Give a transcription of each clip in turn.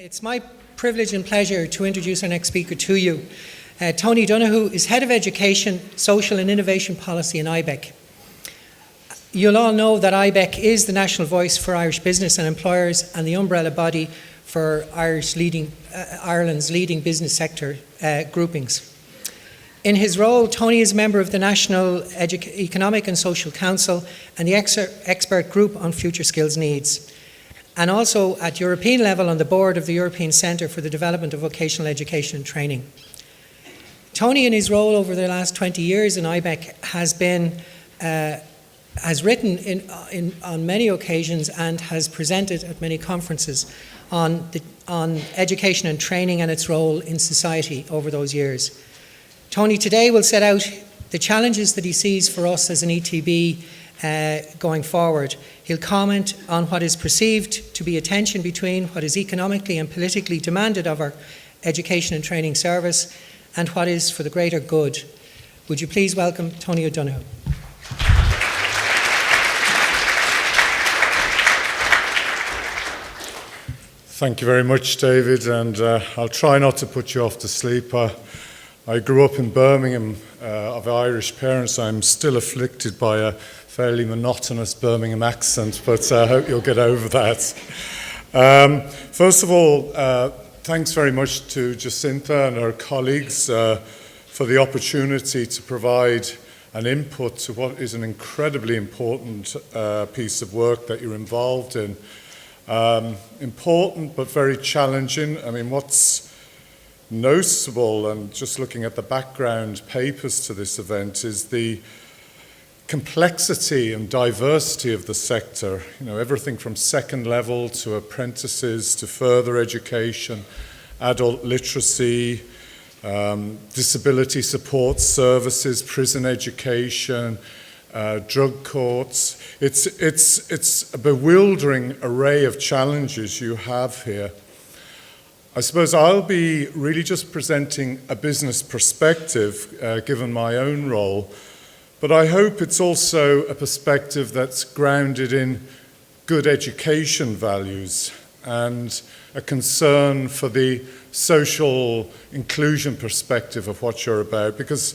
It's my privilege and pleasure to introduce our next speaker to you. Tony Donoghue is Head of Education, Social and Innovation Policy in IBEC. You'll all know that IBEC is the national voice for Irish business and employers and the umbrella body for Ireland's leading business sector groupings. In his role, Tony is a member of the National Economic and Social Council and the expert group on future skills needs, and also at European level on the board of the European Centre for the Development of Vocational Education and Training. Tony, in his role over the last 20 years in IBEC, has written on many occasions and has presented at many conferences on education and training and its role in society over those years. Tony today will set out the challenges that he sees for us as an ETB going forward. He'll comment on what is perceived to be a tension between what is economically and politically demanded of our education and training service and what is for the greater good. Would you please welcome Tony O'Donoghue? Thank you very much, David, and I'll try not to put you off to sleep. I grew up in Birmingham of Irish parents. I'm still afflicted by a fairly monotonous Birmingham accent, but I hope you'll get over that. First of all, thanks very much to Jacinta and her colleagues for the opportunity to provide an input to what is an incredibly important piece of work that you're involved in. Important but very challenging. I mean, what's noticeable, and just looking at the background papers to this event, is the complexity and diversity of the sector. You know, everything from second level to apprentices to further education, adult literacy, disability support services, prison education, drug courts. It's a bewildering array of challenges you have here. I suppose I'll be really just presenting a business perspective, given my own role, but I hope it's also a perspective that's grounded in good education values and a concern for the social inclusion perspective of what you're about, because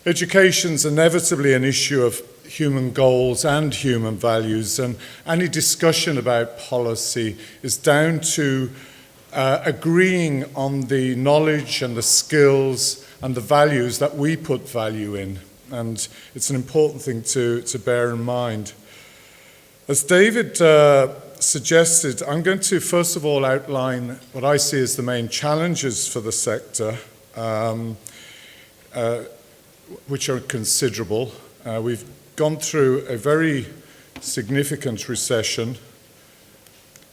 education's inevitably an issue of human goals and human values, and any discussion about policy is down to agreeing on the knowledge and the skills and the values that we put value in. And it's an important thing to bear in mind. As David suggested, I'm going to first of all outline what I see as the main challenges for the sector, which are considerable. We've gone through a very significant recession.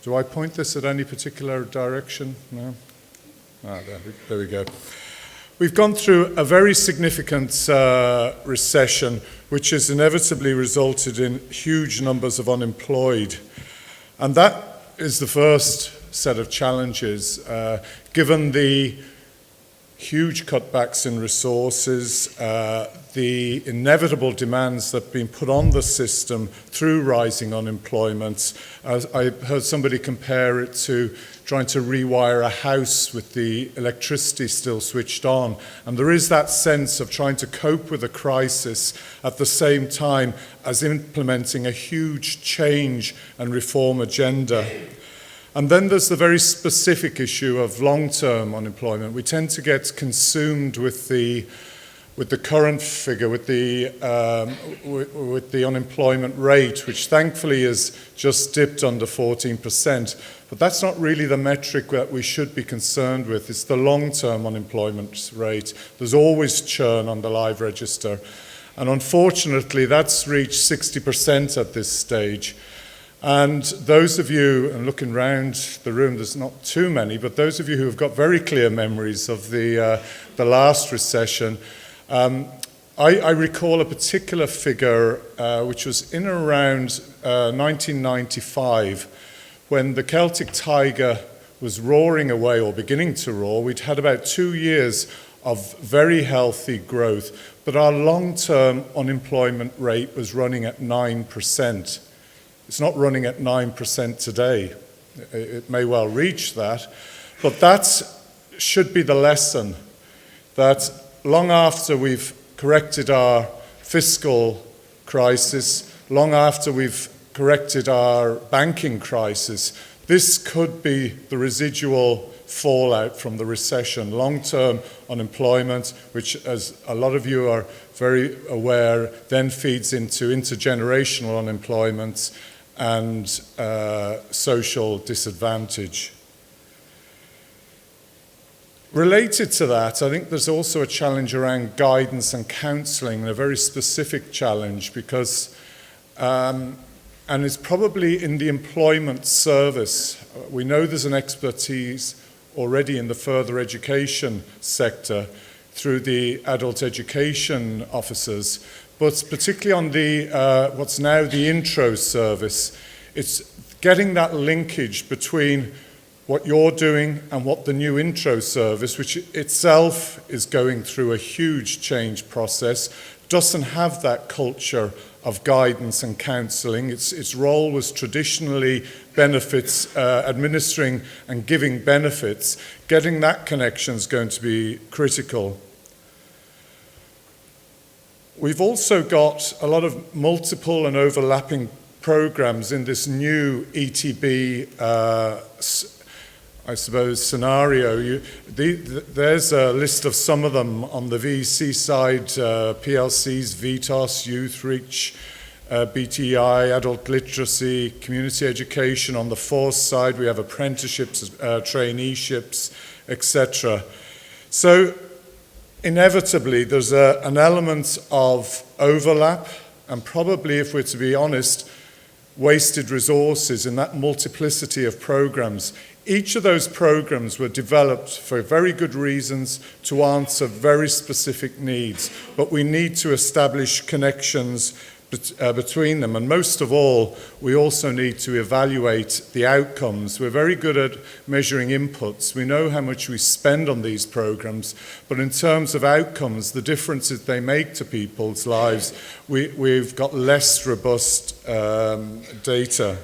Do I point this at any particular direction? No? There we go. We've gone through a very significant recession, which has inevitably resulted in huge numbers of unemployed. And that is the first set of challenges, given the huge cutbacks in resources, the inevitable demands that have been put on the system through rising unemployment. I heard somebody compare it to trying to rewire a house with the electricity still switched on. And there is that sense of trying to cope with a crisis at the same time as implementing a huge change and reform agenda. And then there's the very specific issue of long-term unemployment. We tend to get consumed with the current figure, with the unemployment rate, which thankfully has just dipped under 14%. But that's not really the metric that we should be concerned with. It's the long-term unemployment rate. There's always churn on the live register. And unfortunately, that's reached 60% at this stage. And those of you, and looking around the room, there's not too many, but those of you who have got very clear memories of the last recession, I recall a particular figure which was in around 1995, when the Celtic tiger was roaring away or beginning to roar. We'd had about 2 years of very healthy growth, but our long-term unemployment rate was running at 9%. It's not running at 9% today. It may well reach that, but that should be the lesson, that long after we've corrected our fiscal crisis, long after we've corrected our banking crisis, this could be the residual fallout from the recession, long-term unemployment, which, as a lot of you are very aware, then feeds into intergenerational unemployment and social disadvantage. Related to that, I think there's also a challenge around guidance and counselling, and a very specific challenge, because, and it's probably in the employment service. We know there's an expertise already in the further education sector through the adult education officers, but particularly on the what's now the intro service, it's getting that linkage between what you're doing and what the new intro service, which itself is going through a huge change process, doesn't have that culture of guidance and counselling. Its role was traditionally benefits, administering and giving benefits. Getting that connection is going to be critical. We've also got a lot of multiple and overlapping programs in this new ETB I suppose, scenario. There's a list of some of them on the VC side, PLCs, VTOS, Youth Reach, BTI, adult literacy, community education. On the force side, we have apprenticeships, traineeships, etc. So inevitably, there's an element of overlap, and probably, if we're to be honest, wasted resources in that multiplicity of programs. Each of those programs were developed for very good reasons to answer very specific needs, but we need to establish connections between them. And most of all, we also need to evaluate the outcomes. We're very good at measuring inputs. We know how much we spend on these programs, but in terms of outcomes, the differences they make to people's lives, we've got less robust data.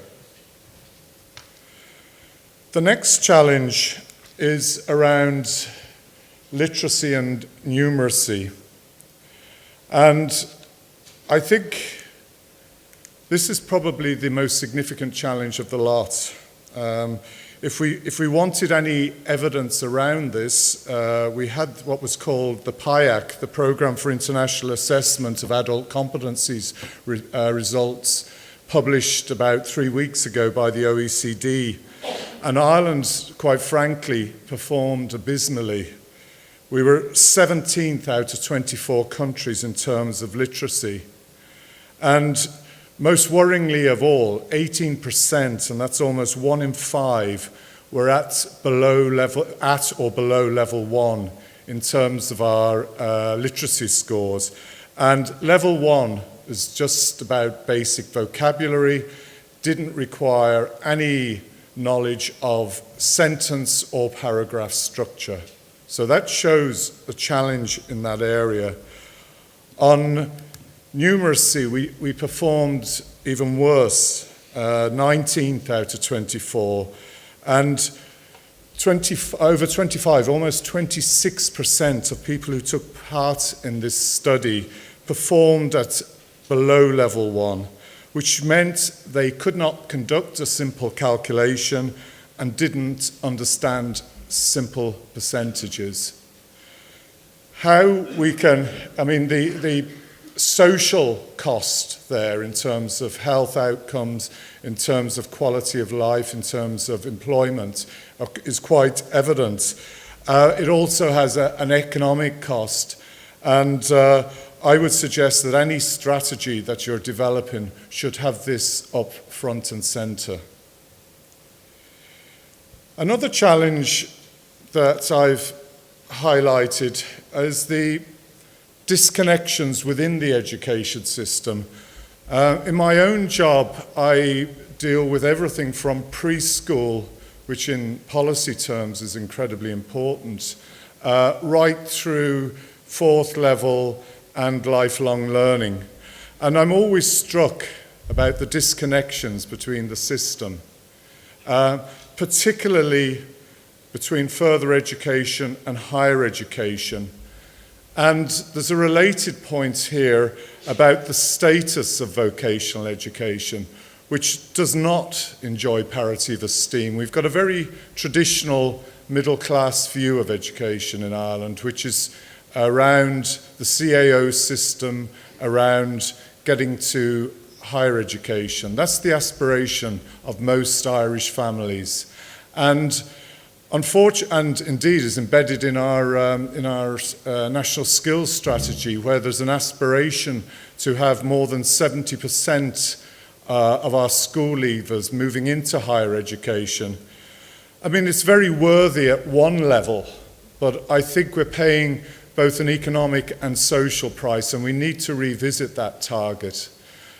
The next challenge is around literacy and numeracy. And I think this is probably the most significant challenge of the lot. If we wanted any evidence around this, we had what was called the PIAC, the Programme for International Assessment of Adult Competencies results, published about 3 weeks ago by the OECD. And Ireland, quite frankly, performed abysmally. We were 17th out of 24 countries in terms of literacy. And most worryingly of all, 18%, and that's almost 1 in 5, were at or below level 1 in terms of our literacy scores. And level 1 is just about basic vocabulary, didn't require any knowledge of sentence or paragraph structure. So that shows the challenge in that area. On numeracy, we performed even worse, 19th out of 24, and over 25, almost 26% of people who took part in this study performed at below level 1, which meant they could not conduct a simple calculation and didn't understand simple percentages. How we can, the social cost there in terms of health outcomes, in terms of quality of life, in terms of employment is quite evident. It also has an economic cost, and I would suggest that any strategy that you're developing should have this up front and centre. Another challenge that I've highlighted is the disconnections within the education system. In my own job, I deal with everything from preschool, which in policy terms is incredibly important, right through fourth level and lifelong learning. And I'm always struck about the disconnections between the system. particularly between further education and higher education. And there's a related point here about the status of vocational education, which does not enjoy parity of esteem. We've got a very traditional middle-class view of education in Ireland, which is around the CAO system, around getting to higher education. That's the aspiration of most Irish families. And indeed is embedded in our national skills strategy, where there's an aspiration to have more than 70% of our school leavers moving into higher education. I mean, it's very worthy at one level, but I think we're paying both an economic and social price, and we need to revisit that target.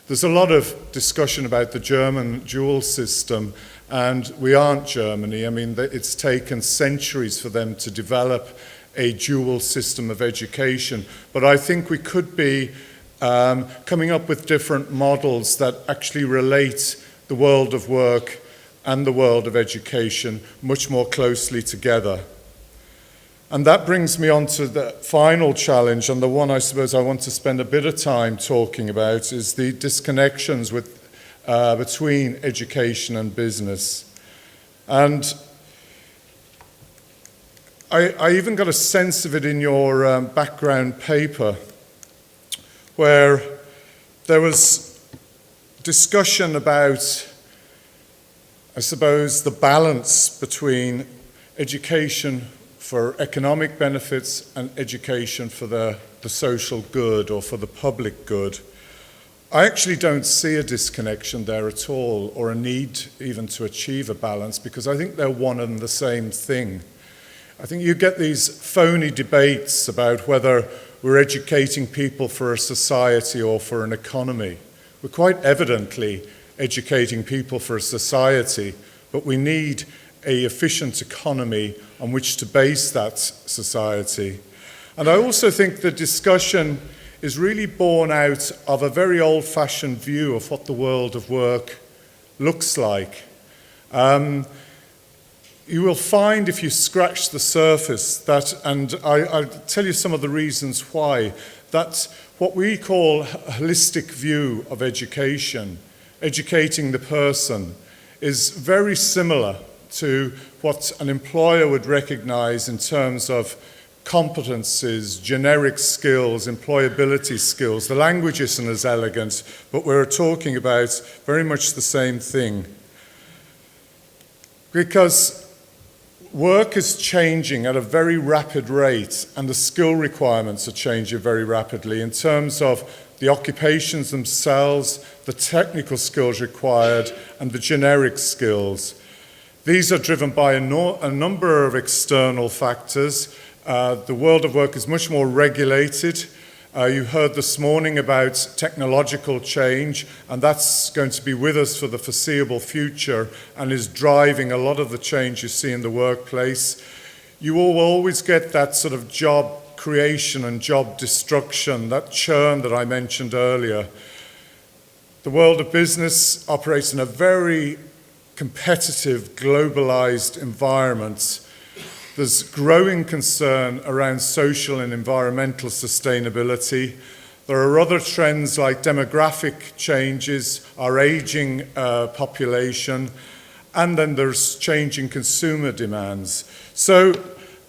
There's a lot of discussion about the German dual system, and we aren't Germany. I mean, it's taken centuries for them to develop a dual system of education, but I think we could be coming up with different models that actually relate the world of work and the world of education much more closely together. And that brings me on to the final challenge, and the one I suppose I want to spend a bit of time talking about is the disconnections between education and business. And I even got a sense of it in your background paper, where there was discussion about, I suppose, the balance between education for economic benefits and education for the social good or for the public good. I actually don't see a disconnection there at all, or a need even to achieve a balance, because I think they're one and the same thing. I think you get these phony debates about whether we're educating people for a society or for an economy. We're quite evidently educating people for a society, but we need an efficient economy on which to base that society. And I also think the discussion is really born out of a very old-fashioned view of what the world of work looks like. You will find, if you scratch the surface, that, and I'll tell you some of the reasons why, that what we call a holistic view of education, educating the person, is very similar to what an employer would recognize in terms of competencies, generic skills, employability skills. The language isn't as elegant, but we're talking about very much the same thing. Because work is changing at a very rapid rate, and the skill requirements are changing very rapidly in terms of the occupations themselves, the technical skills required, and the generic skills. These are driven by a number of external factors. The world of work is much more regulated. You heard this morning about technological change, and that's going to be with us for the foreseeable future and is driving a lot of the change you see in the workplace. You will always get that sort of job creation and job destruction, that churn that I mentioned earlier. The world of business operates in a very competitive, globalized environment. There's growing concern around social and environmental sustainability. There are other trends like demographic changes, our aging population, and then there's changing consumer demands. So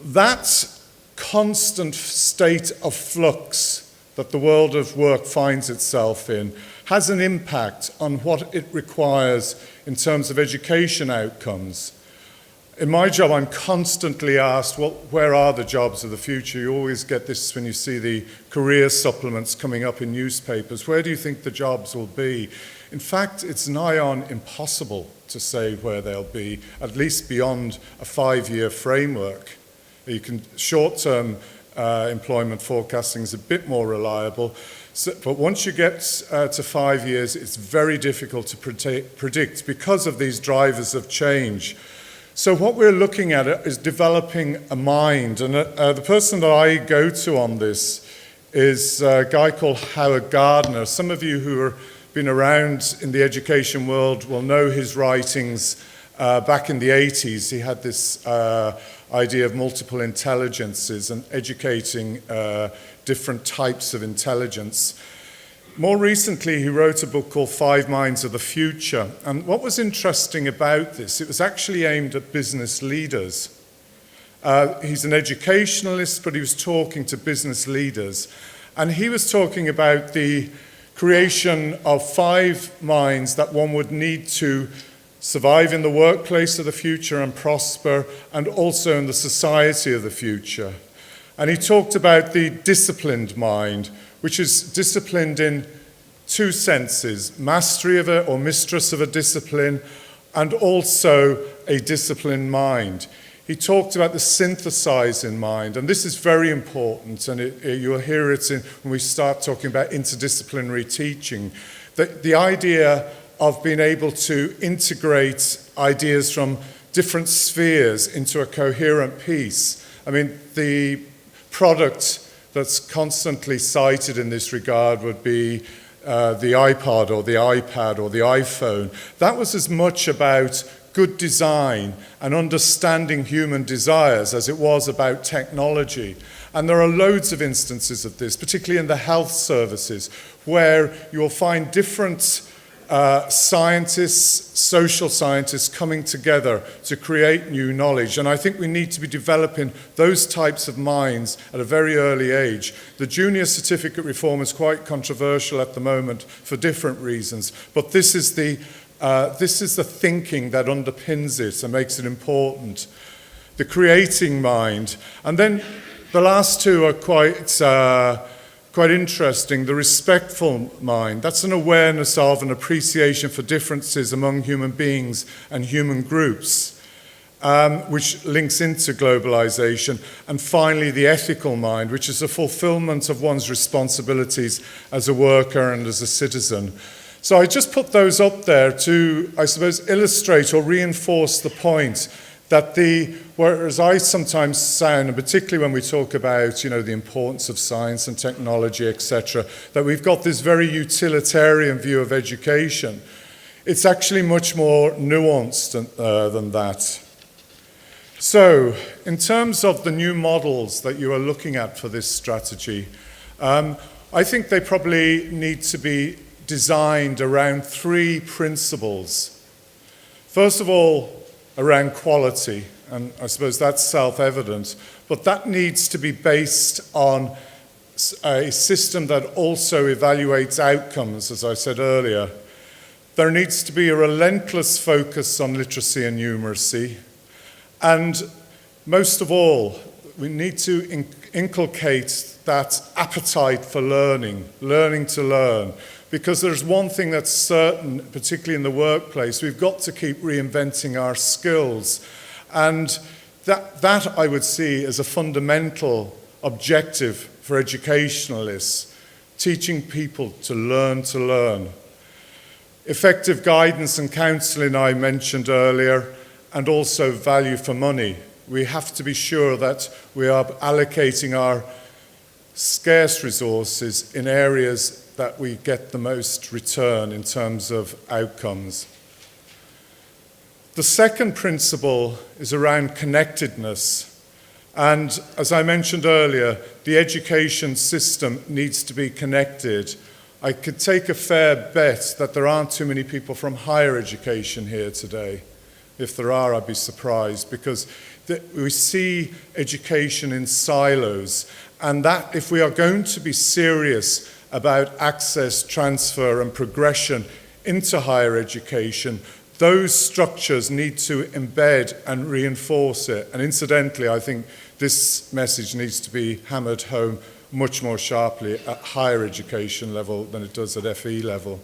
that constant state of flux that the world of work finds itself in has an impact on what it requires in terms of education outcomes. In my job, I'm constantly asked, well, where are the jobs of the future? You always get this when you see the career supplements coming up in newspapers. Where do you think the jobs will be? In fact, it's nigh on impossible to say where they'll be, at least beyond a 5-year framework. Short-term employment forecasting is a bit more reliable, but once you get to 5 years, it's very difficult to predict because of these drivers of change. So what we're looking at is developing a mind, and the person that I go to on this is a guy called Howard Gardner. Some of you who have been around in the education world will know his writings back in the 80s, he had this idea of multiple intelligences and educating different types of intelligence. More recently, he wrote a book called 5 Minds of the Future. And what was interesting about this, it was actually aimed at business leaders. He's an educationalist, but he was talking to business leaders. And he was talking about the creation of 5 minds that one would need to survive in the workplace of the future and prosper, and also in the society of the future. And he talked about the disciplined mind, which is disciplined in 2 senses: mastery of it or mistress of a discipline, and also a disciplined mind. He talked about the synthesizing mind, and this is very important, and you'll hear it when we start talking about interdisciplinary teaching, that the idea of being able to integrate ideas from different spheres into a coherent piece. I mean, the product that's constantly cited in this regard would be the iPod or the iPad or the iPhone. That was as much about good design and understanding human desires as it was about technology. And there are loads of instances of this, particularly in the health services, where you'll find different scientists, social scientists coming together to create new knowledge. And I think we need to be developing those types of minds at a very early age. The junior certificate reform is quite controversial at the moment for different reasons, but this is the thinking that underpins it and makes it important. The creating mind. And then the last 2 are quite interesting. The respectful mind, that's an awareness of and appreciation for differences among human beings and human groups, which links into globalization. And finally, the ethical mind, which is the fulfillment of one's responsibilities as a worker and as a citizen. So I just put those up there to, I suppose, illustrate or reinforce the point that whereas I sometimes sound, and particularly when we talk about, the importance of science and technology, etc., that we've got this very utilitarian view of education, it's actually much more nuanced than that. So, in terms of the new models that you are looking at for this strategy, I think they probably need to be designed around 3 principles. First of all, around quality, and I suppose that's self-evident, but that needs to be based on a system that also evaluates outcomes, as I said earlier. There needs to be a relentless focus on literacy and numeracy, and most of all, we need to inculcate that appetite for learning to learn. Because there's one thing that's certain, particularly in the workplace, we've got to keep reinventing our skills. And that I would see as a fundamental objective for educationalists, teaching people to learn to learn. Effective guidance and counselling I mentioned earlier, and also value for money. We have to be sure that we are allocating our scarce resources in areas that we get the most return in terms of outcomes. The second principle is around connectedness. And as I mentioned earlier, the education system needs to be connected. I could take a fair bet that there aren't too many people from higher education here today. If there are, I'd be surprised, because we see education in silos, and that if we are going to be serious about access, transfer and progression into higher education, those structures need to embed and reinforce it. And incidentally, I think this message needs to be hammered home much more sharply at higher education level than it does at FE level.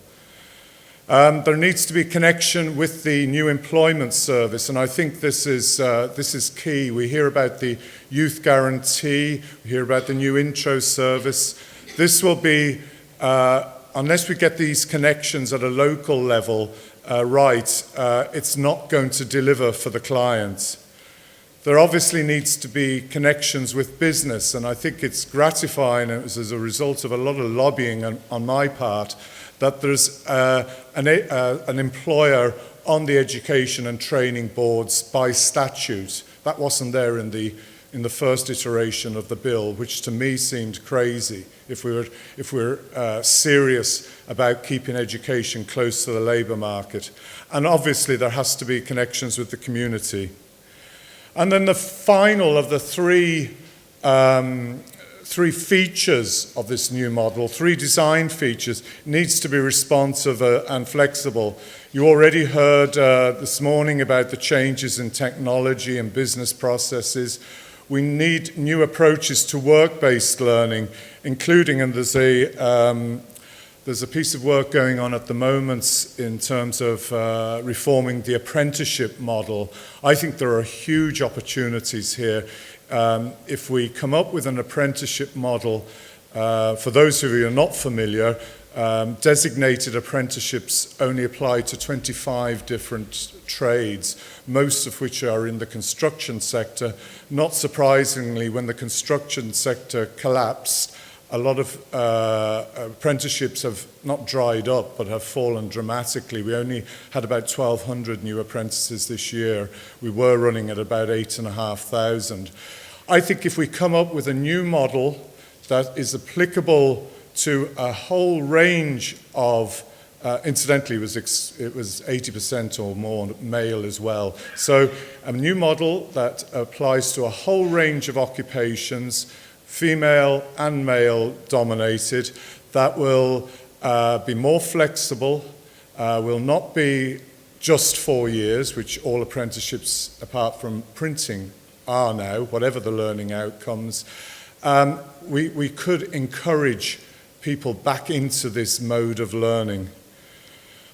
There needs to be connection with the new employment service, and I think this is key. We hear about the youth guarantee, we hear about the new intro service. This will be, unless we get these connections at a local level right, it's not going to deliver for the client. There obviously needs to be connections with business, and I think it's gratifying, it was as a result of a lot of lobbying on my part, that there's an employer on the education and training boards by statute. That wasn't there in the first iteration of the bill, which to me seemed crazy if we're serious about keeping education close to the labour market. And obviously there has to be connections with the community. And then the final of the three features of this new model, three design features, needs to be responsive and flexible. You already heard this morning about the changes in technology and business processes. We need new approaches to work-based learning, including, and there's a piece of work going on at the moment in terms of reforming the apprenticeship model. I think there are huge opportunities here. If we come up with an apprenticeship model, for those of you who are not familiar, designated apprenticeships only apply to 25 different trades, most of which are in the construction sector. Not surprisingly, when the construction sector collapsed, a lot of apprenticeships have not dried up, but have fallen dramatically. We only had about 1,200 new apprentices this year. We were running at about 8,500. I think if we come up with a new model that is applicable to a whole range of, incidentally, it was 80% or more male as well. So a new model that applies to a whole range of occupations, female and male dominated, that will be more flexible, will not be just 4 years, which all apprenticeships apart from printing are now, whatever the learning outcomes. We could encourage people back into this mode of learning.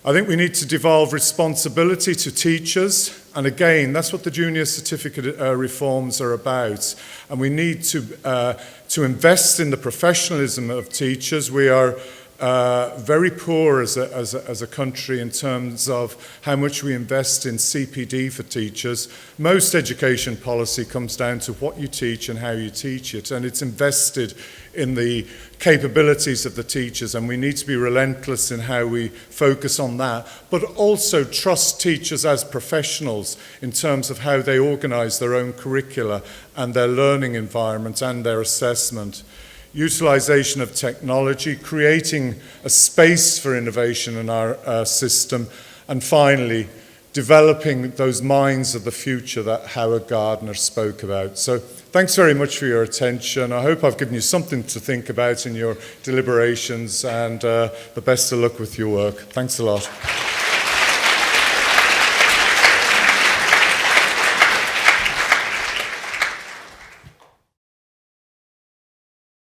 I think we need to devolve responsibility to teachers, and again, that's what the junior certificate reforms are about. And we need to invest in the professionalism of teachers. We are very poor as a country in terms of how much we invest in CPD for teachers. Most education policy comes down to what you teach and how you teach it, and it's invested in the capabilities of the teachers, and we need to be relentless in how we focus on that, but also trust teachers as professionals in terms of how they organise their own curricula and their learning environment and their assessment. Utilisation of technology, creating a space for innovation in our system, and finally, developing those minds of the future that Howard Gardner spoke about. So thanks very much for your attention. I hope I've given you something to think about in your deliberations, and the best of luck with your work. Thanks a lot.